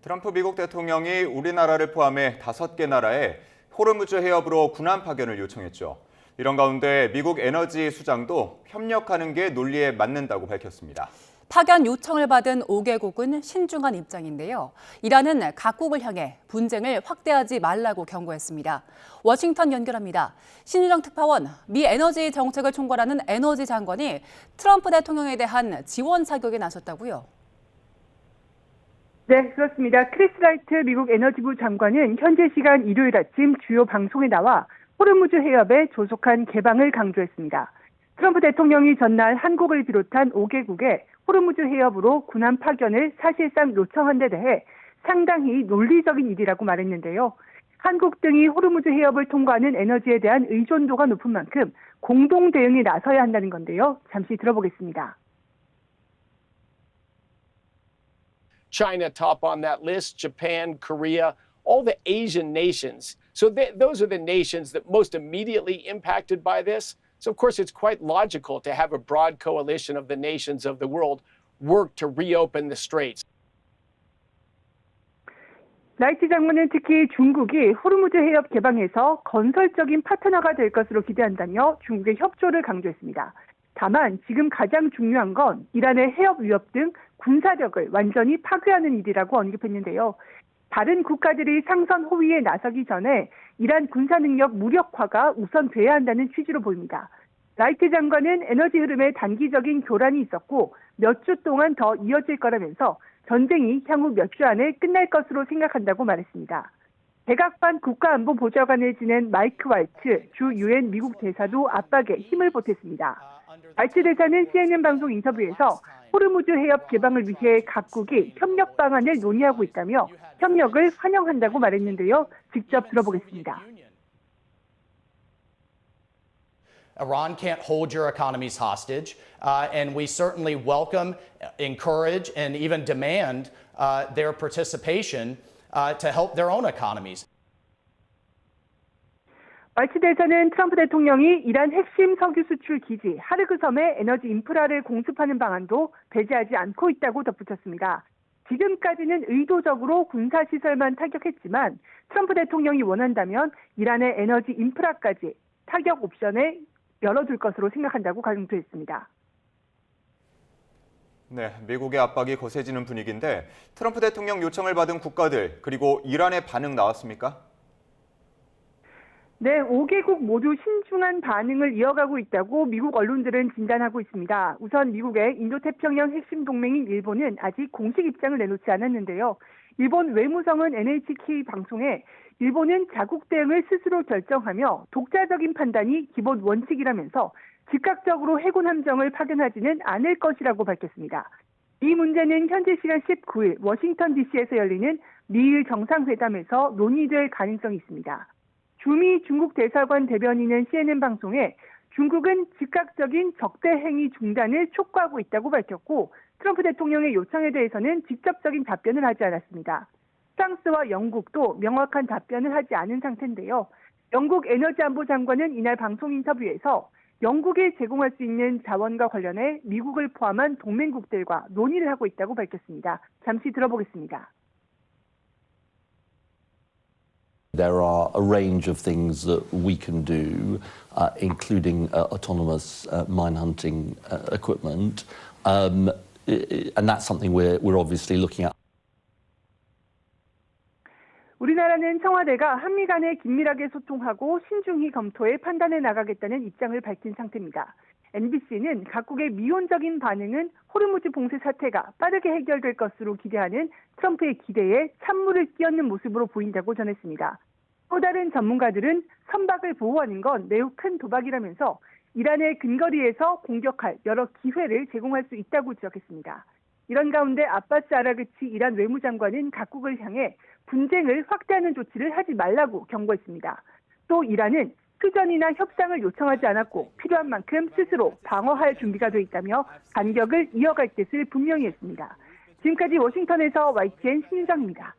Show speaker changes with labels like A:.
A: 트럼프 미국 대통령이 우리나라를 포함해 5개 나라에 호르무즈 해협으로 군함 파견을 요청했죠. 이런 가운데 미국 에너지 수장도 협력하는 게 논리에 맞는다고 밝혔습니다.
B: 파견 요청을 받은 5개국은 신중한 입장인데요. 이란은 각국을 향해 분쟁을 확대하지 말라고 경고했습니다. 워싱턴 연결합니다. 신유정 특파원, 미 에너지 정책을 총괄하는 에너지 장관이 트럼프 대통령에 대한 지원 사격에 나섰다고요?
C: 네, 그렇습니다. 크리스 라이트 미국 에너지부 장관은 현재 시간 일요일 아침 주요 방송에 나와 호르무즈 해협의 조속한 개방을 강조했습니다. 트럼프 대통령이 전날 한국을 비롯한 5개국에 호르무즈 해협으로 군함 파견을 사실상 요청한 데 대해 상당히 논리적인 일이라고 말했는데요. 한국 등이 호르무즈 해협을 통과하는 에너지에 대한 의존도가 높은 만큼 공동 대응에 나서야 한다는 건데요. 잠시 들어보겠습니다.
D: China top on that list, Japan, Korea, all the Asian nations. So those are the nations that most immediately impacted by this. So of course it's quite logical to have a broad coalition of the nations of the world work to reopen the straits.
C: 라이트 장관은 특히 중국이 호르무즈 해협 개방에서 건설적인 파트너가 될 것으로 기대한다며 중국의 협조를 강조했습니다. 다만 지금 가장 중요한 건 이란의 해협 위협 등 군사력을 완전히 파괴하는 일이라고 언급했는데요. 다른 국가들이 상선 호위에 나서기 전에 이란 군사 능력 무력화가 우선 돼야 한다는 취지로 보입니다. 라이트 장관은 에너지 흐름에 단기적인 교란이 있었고 몇 주 동안 더 이어질 거라면서 전쟁이 향후 몇 주 안에 끝날 것으로 생각한다고 말했습니다. 백악관 국가안보보좌관을 지낸 마이크 왈츠 주 유엔 미국 대사도 압박에 힘을 보탰습니다. 왈츠 대사는 CNN 방송 인터뷰에서 호르무즈 해협 개방을 위해 각국이 협력 방안을 논의하고 있다며 협력을 환영한다고 말했는데요. 직접 들어보겠습니다.
E: Iran can't hold your economies hostage, and we certainly welcome, encourage, and even demand their participation to help their own economies.
C: 왈츠 대사는 트럼프 대통령이 이란 핵심 석유 수출 기지 하르그 섬에 에너지 인프라를 공습하는 방안도 배제하지 않고 있다고 덧붙였습니다. 지금까지는 의도적으로 군사시설만 타격했지만 트럼프 대통령이 원한다면 이란의 에너지 인프라까지 타격 옵션에 열어둘 것으로 생각한다고 강조했습니다.
A: 네, 미국의 압박이 거세지는 분위기인데 트럼프 대통령 요청을 받은 국가들 그리고 이란의 반응 나왔습니까?
C: 네, 5개국 모두 신중한 반응을 이어가고 있다고 미국 언론들은 진단하고 있습니다. 우선 미국의 인도태평양 핵심 동맹인 일본은 아직 공식 입장을 내놓지 않았는데요. 일본 외무성은 NHK 방송에 일본은 자국 대응을 스스로 결정하며 독자적인 판단이 기본 원칙이라면서 즉각적으로 해군 함정을 파견하지는 않을 것이라고 밝혔습니다. 이 문제는 현지 시간 19일 워싱턴 DC에서 열리는 미일 정상회담에서 논의될 가능성이 있습니다. 주미 중국 대사관 대변인은 CNN 방송에 중국은 즉각적인 적대 행위 중단을 촉구하고 있다고 밝혔고 트럼프 대통령의 요청에 대해서는 직접적인 답변을 하지 않았습니다. 프랑스와 영국도 명확한 답변을 하지 않은 상태인데요. 영국 에너지안보 장관은 이날 방송 인터뷰에서 영국에 제공할 수 있는 자원과 관련해 미국을 포함한 동맹국들과 논의를 하고 있다고 밝혔습니다. 잠시 들어보겠습니다.
F: There are a range of things that we can do, including autonomous mine hunting equipment, and that's something we're obviously looking at.
C: 우리나라는 청와대가 한미 간에 긴밀하게 소통하고 신중히 검토해 판단해 나가겠다는 입장을 밝힌 상태입니다. MBC는 각국의 미온적인 반응은 호르무즈 봉쇄 사태가 빠르게 해결될 것으로 기대하는 트럼프의 기대에 찬물을 끼얹는 모습으로 보인다고 전했습니다. 또 다른 전문가들은 선박을 보호하는 건 매우 큰 도박이라면서 이란의 근거리에서 공격할 여러 기회를 제공할 수 있다고 지적했습니다. 이런 가운데 아바스 아라그치 이란 외무장관은 각국을 향해 분쟁을 확대하는 조치를 하지 말라고 경고했습니다. 또 이란은 휴전이나 협상을 요청하지 않았고 필요한 만큼 스스로 방어할 준비가 돼 있다며 반격을 이어갈 뜻을 분명히 했습니다. 지금까지 워싱턴에서 YTN 신유정입니다.